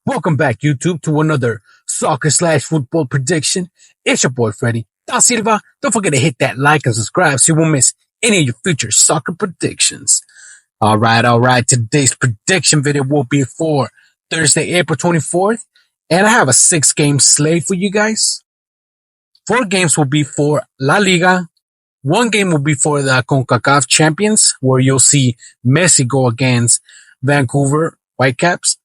Welcome back, YouTube, to another soccer/football prediction. It's your boy, Freddy Da Silva. Don't forget to hit that like and subscribe so you won't miss any of your future soccer predictions. All right. Today's prediction video will be for Thursday, April 24th. And I have a 6-game slate for you guys. 4 games will be for La Liga. 1 game will be for the CONCACAF champions, where you'll see Messi go against Vancouver Whitecaps.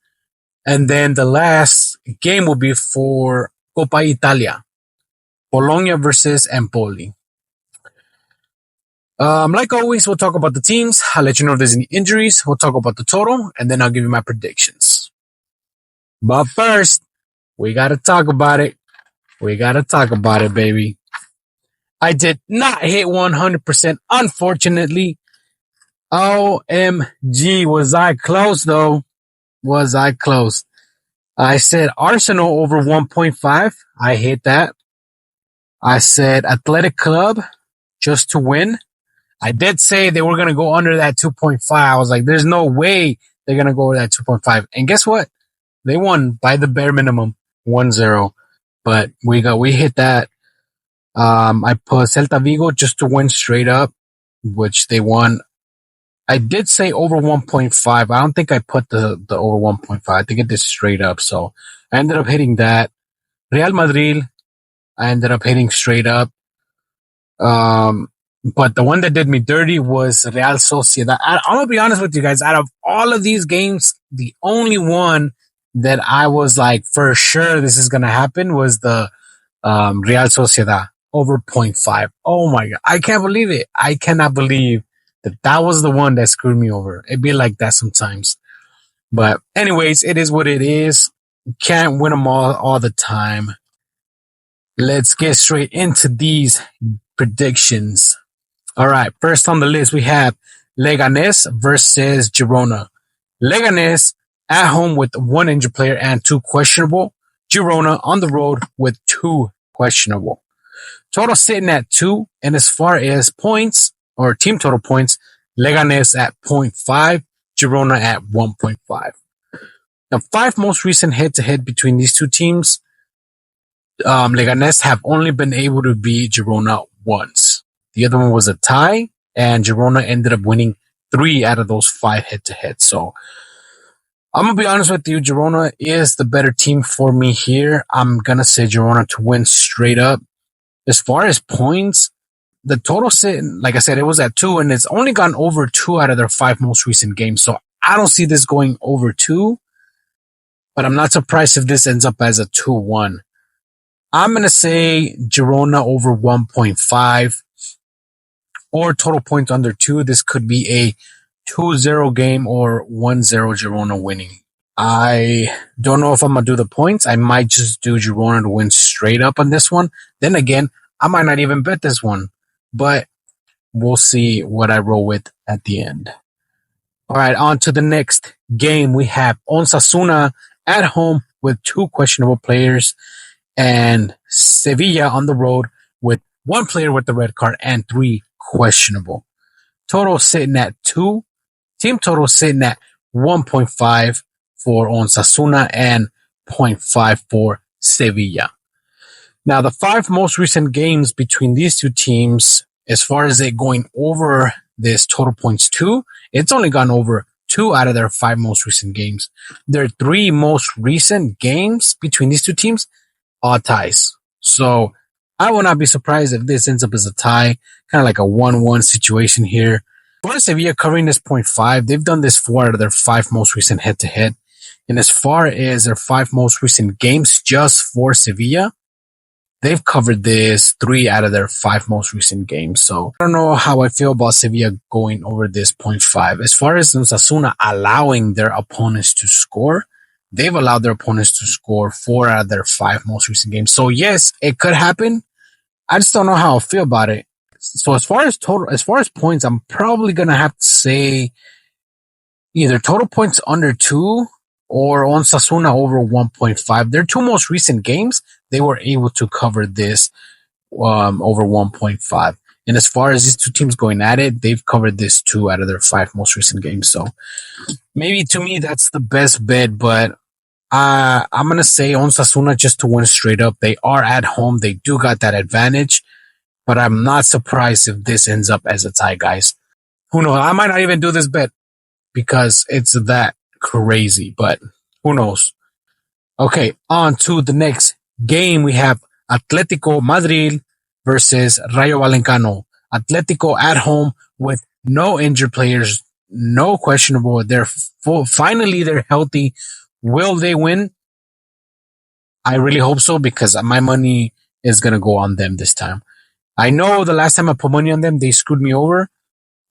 And then the last game will be for Coppa Italia, Bologna versus Empoli. Like always, we'll talk about the teams. I'll let you know if there's any injuries. We'll talk about the total, and then I'll give you my predictions. But first, we got to talk about it. Baby. I did not hit 100%, unfortunately. OMG, was I close, though? Was I close? I said Arsenal over 1.5. I hit that. I said Athletic Club just to win. I did say they were going to go under that 2.5. I was like, there's no way they're going to go over that 2.5. And guess what? They won by the bare minimum, 1-0. But we hit that. I put Celta Vigo just to win straight up, which they won. I did say over 1.5. I don't think I put the over 1.5. I think it did straight up. So I ended up hitting that. Real Madrid, I ended up hitting straight up. But the one that did me dirty was Real Sociedad. I'm going to be honest with you guys. Out of all of these games, the only one that I was like, for sure this is going to happen was the Real Sociedad over 0.5. Oh my God. I can't believe it. I cannot believe that was the one that screwed me over. It'd be like that sometimes. But anyways, it is what it is. You can't win them all the time. Let's get straight into these predictions. All right. First on the list, we have Leganés versus Girona. Leganés at home with 1 injured player and 2 questionable. Girona on the road with 2 questionable. Total sitting at 2. And as far as points, or team total points, Leganés at 0.5, Girona at 1.5. The 5 most recent head-to-head between these two teams, Leganés have only been able to beat Girona once. The other one was a tie, and Girona ended up winning 3 out of those 5 head-to-head. So I'm going to be honest with you, Girona is the better team for me here. I'm going to say Girona to win straight up. As far as points, the total sit, like I said, it was at 2, and it's only gone over 2 out of their 5 most recent games. So I don't see this going over 2, but I'm not surprised if this ends up as a 2-1. I'm going to say Girona over 1.5 or total points under 2. This could be a 2-0 game or 1-0 Girona winning. I don't know if I'm going to do the points. I might just do Girona to win straight up on this one. Then again, I might not even bet this one. But we'll see what I roll with at the end. All right, on to the next game. We have Osasuna at home with 2 questionable players and Sevilla on the road with 1 player with the red card and 3 questionable. Total sitting at 2. Team total sitting at 1.5 for Osasuna and 0.5 for Sevilla. Now, the 5 most recent games between these two teams, as far as it going over this total points 2, it's only gone over 2 out of their 5 most recent games. Their 3 most recent games between these two teams are ties. So I will not be surprised if this ends up as a tie, kind of like a 1-1 situation here. For Sevilla covering this 0.5, they've done this 4 out of their 5 most recent head-to-head. And as far as their 5 most recent games just for Sevilla, they've covered this 3 out of their 5 most recent games. So I don't know how I feel about Sevilla going over this 0.5. As far as Osasuna allowing their opponents to score, they've allowed their opponents to score 4 out of their 5 most recent games. So yes, it could happen. I just don't know how I feel about it. So as far as points, I'm probably going to have to say either total points under 2 or Osasuna over 1.5. Their 2 most recent games, they were able to cover this over 1.5. And as far as these two teams going at it, they've covered this 2 out of their 5 most recent games. So maybe to me, that's the best bet, but I'm going to say Osasuna just to win straight up. They are at home. They do got that advantage, but I'm not surprised if this ends up as a tie, guys. Who knows? I might not even do this bet because it's that crazy, but who knows? Okay, on to the next game. We have Atletico Madrid versus Rayo Vallecano. Atletico at home with no injured players, no questionable. They're finally they're healthy. Will they win? I really hope so because my money is gonna go on them this time. I know the last time I put money on them, they screwed me over,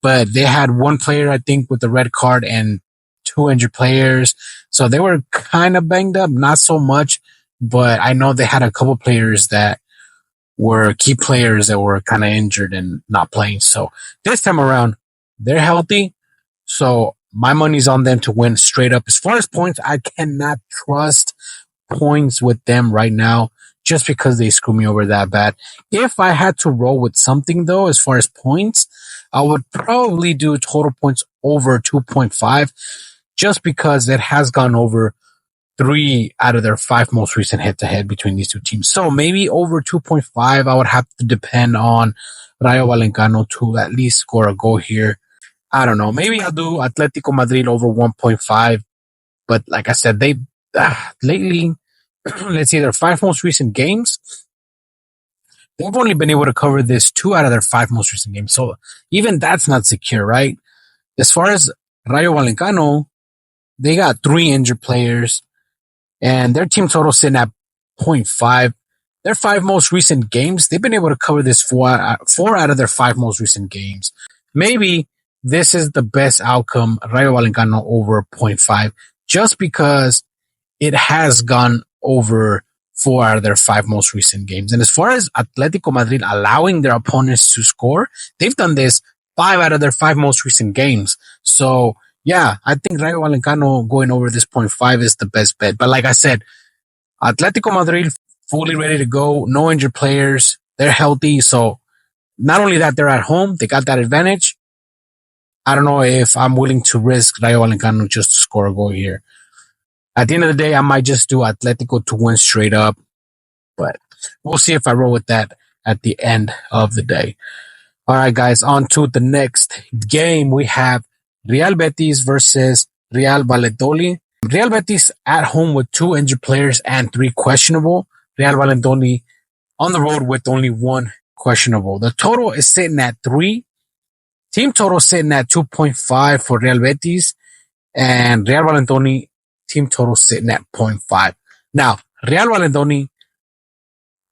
but they had one player, I think, with the red card and two injured players. So they were kind of banged up, not so much, but I know they had a couple players that were key players that were kind of injured and not playing. So this time around, they're healthy. So my money's on them to win straight up. As far as points, I cannot trust points with them right now just because they screw me over that bad. If I had to roll with something though, as far as points, I would probably do total points over 2.5 just because it has gone over 3 out of their 5 most recent head-to-head between these two teams. So maybe over 2.5, I would have to depend on Rayo Vallecano to at least score a goal here. I don't know. Maybe I'll do Atletico Madrid over 1.5. But like I said, they lately, let's see, their 5 most recent games, they've only been able to cover this 2 out of their 5 most recent games. So even that's not secure, right? As far as Rayo Vallecano, they got 3 injured players and their team total sitting at 0.5. Their 5 most recent games, they've been able to cover this 4 out of their 5 most recent games. Maybe this is the best outcome, Rayo Vallecano over 0.5, just because it has gone over 4 out of their 5 most recent games. And as far as Atletico Madrid allowing their opponents to score, they've done this 5 out of their 5 most recent games. So yeah, I think Rayo Vallecano going over this 0.5 is the best bet. But like I said, Atletico Madrid fully ready to go, no injured players, they're healthy. So not only that, they're at home, they got that advantage. I don't know if I'm willing to risk Rayo Vallecano just to score a goal here. At the end of the day, I might just do Atletico to win straight up, but we'll see if I roll with that at the end of the day. All right, guys, on to the next game. We have Real Betis versus Real Valladolid. Real Betis at home with 2 injured players and 3 questionable. Real Valladolid on the road with only 1 questionable. The total is sitting at 3. Team total sitting at 2.5 for Real Betis, and Real Valladolid team total sitting at 0.5. Now, Real Valladolid,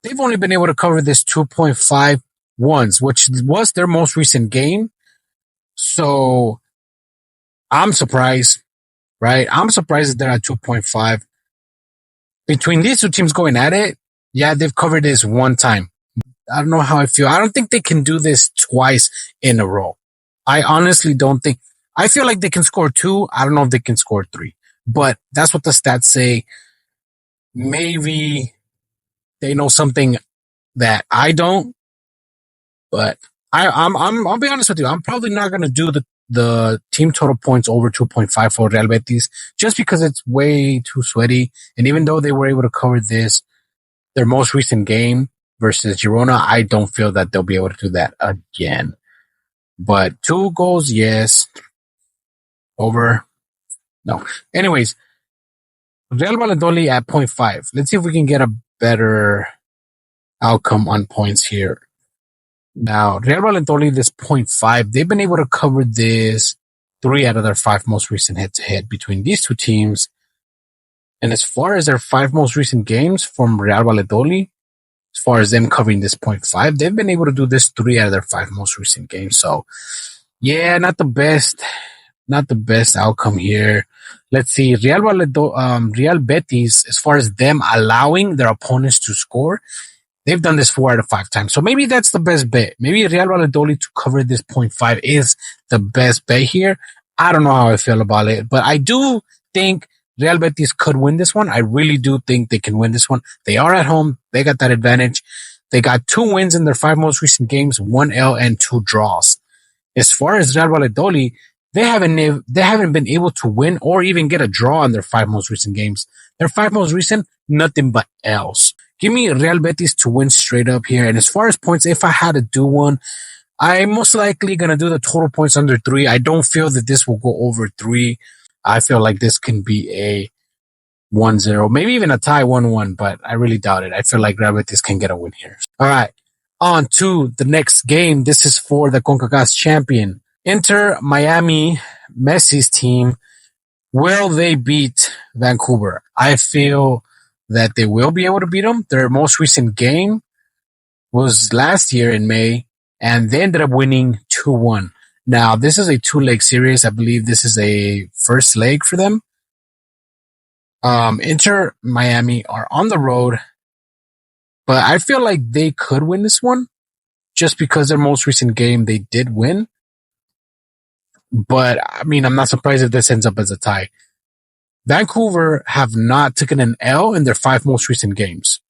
they've only been able to cover this 2.5 once, which was their most recent game. So I'm surprised, right? I'm surprised that they're at 2.5. Between these two teams going at it, yeah, they've covered this one time. I don't know how I feel. I don't think they can do this twice in a row. I honestly don't think. I feel like they can score 2. I don't know if they can score 3. But that's what the stats say. Maybe they know something that I don't. But I'll be honest with you. I'm probably not going to do the team total points over 2.5 for Real Betis just because it's way too sweaty. And even though they were able to cover this, their most recent game versus Girona, I don't feel that they'll be able to do that again. But 2 goals, yes. Over, no. Anyways, Real Valladolid at 0.5. Let's see if we can get a better outcome on points here. Now, Real Valladolid is 0.5. They've been able to cover this 3 out of their 5 most recent head-to-head between these two teams. And as far as their 5 most recent games from Real Valladolid, as far as them covering this 0.5, they've been able to do this 3 out of their 5 most recent games. So, yeah, not the best outcome here. Let's see, Real Betis, as far as them allowing their opponents to score, they've done this 4 out of 5 times. So maybe that's the best bet. Maybe Real Valladolid to cover this 0.5 is the best bet here. I don't know how I feel about it, but I do think Real Betis could win this one. I really do think they can win this one. They are at home. They got that advantage. They got 2 wins in their 5 most recent games, 1 L and 2 draws. As far as Real Valladolid, they haven't been able to win or even get a draw in their 5 most recent games. Their 5 most recent, nothing but L's. Give me Real Betis to win straight up here. And as far as points, if I had to do one, I'm most likely going to do the total points under 3. I don't feel that this will go over 3. I feel like this can be a 1-0, maybe even a tie 1-1, but I really doubt it. I feel like Real Betis can get a win here. All right, on to the next game. This is for the CONCACAF champion. Inter Miami, Messi's team. Will they beat Vancouver? I feel that they will be able to beat them. Their most recent game was last year in May, and they ended up winning 2-1. Now, this is a 2-leg series. I believe this is a first leg for them. Inter Miami are on the road, but I feel like they could win this one just because their most recent game they did win. But I mean, I'm not surprised if this ends up as a tie. Vancouver have not taken an L in their 5 most recent games.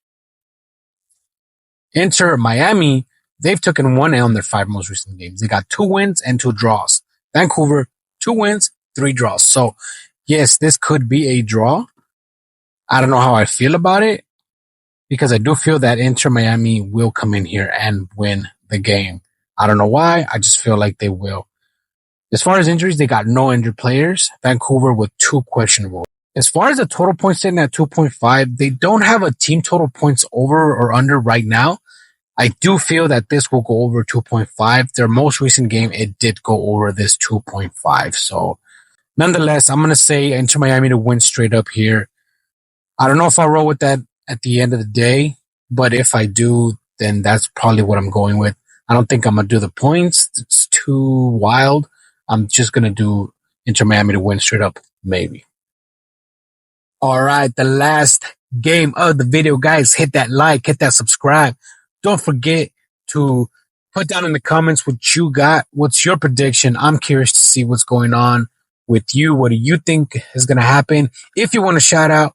Inter Miami, they've taken 1 L in their 5 most recent games. They got 2 wins and 2 draws. Vancouver, 2 wins, 3 draws. So yes, this could be a draw. I don't know how I feel about it because I do feel that Inter Miami will come in here and win the game. I don't know why. I just feel like they will. As far as injuries, they got no injured players. Vancouver with 2 questionable. As far as the total points sitting at 2.5, they don't have a team total points over or under right now. I do feel that this will go over 2.5. Their most recent game, it did go over this 2.5. So nonetheless, I'm going to say Inter Miami to win straight up here. I don't know if I roll with that at the end of the day, but if I do, then that's probably what I'm going with. I don't think I'm going to do the points. It's too wild. I'm just going to do Inter Miami to win straight up, maybe. All right, the last game of the video, guys. Hit that like, hit that subscribe. Don't forget to put down in the comments what you got. What's your prediction? I'm curious to see what's going on with you. What do you think is going to happen? If you want to shout out,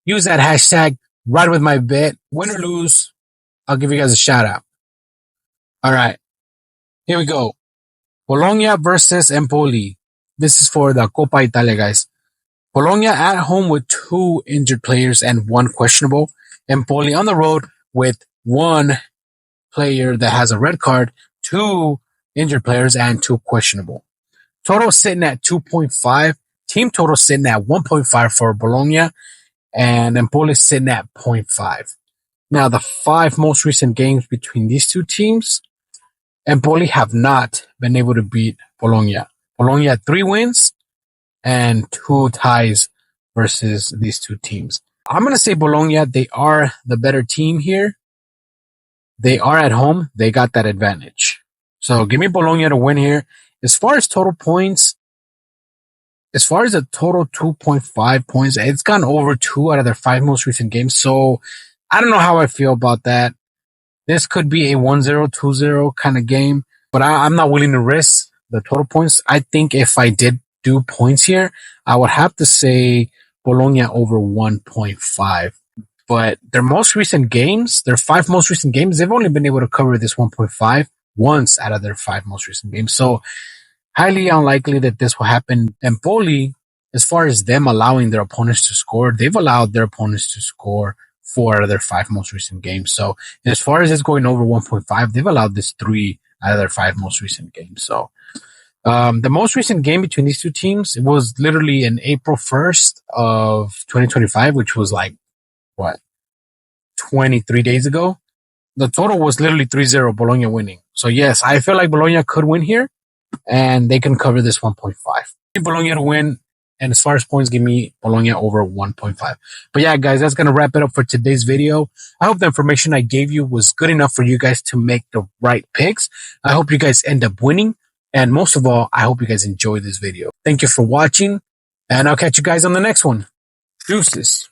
use that hashtag, ride with my bet. Win or lose, I'll give you guys a shout out. All right, here we go. Bologna versus Empoli. This is for the Coppa Italia, guys. Bologna at home with 2 injured players and 1 questionable. Empoli on the road with 1 player that has a red card, 2 injured players, and 2 questionable. Total sitting at 2.5. Team total sitting at 1.5 for Bologna. And Empoli sitting at 0.5. Now, the 5 most recent games between these 2 teams, Empoli have not been able to beat Bologna. Bologna had 3 wins and 2 ties versus these 2 teams. I'm going to say Bologna, they are the better team here. They are at home. They got that advantage. So give me Bologna to win here. As far as total points, as far as the total 2.5 points, it's gone over 2 out of their 5 most recent games. So I don't know how I feel about that. This could be a 1-0, 2-0 kind of game, but I'm not willing to risk the total points. I think if I did do points here, I would have to say Bologna over 1.5. But their most recent games, their 5 most recent games, they've only been able to cover this 1.5 once out of their 5 most recent games. So highly unlikely that this will happen. Empoli, as far as them allowing their opponents to score, they've allowed their opponents to score 4 out of their 5 most recent games. So as far as it's going over 1.5, they've allowed this 3 out of their 5 most recent games. So the most recent game between these 2 teams, it was literally in April 1st of 2025, which was like, 23 days ago. The total was literally 3-0, Bologna winning. So yes, I feel like Bologna could win here, and they can cover this 1.5. Bologna to win, and as far as points, give me Bologna over 1.5. But yeah, guys, that's going to wrap it up for today's video. I hope the information I gave you was good enough for you guys to make the right picks. I hope you guys end up winning. And most of all, I hope you guys enjoyed this video. Thank you for watching, and I'll catch you guys on the next one. Deuces.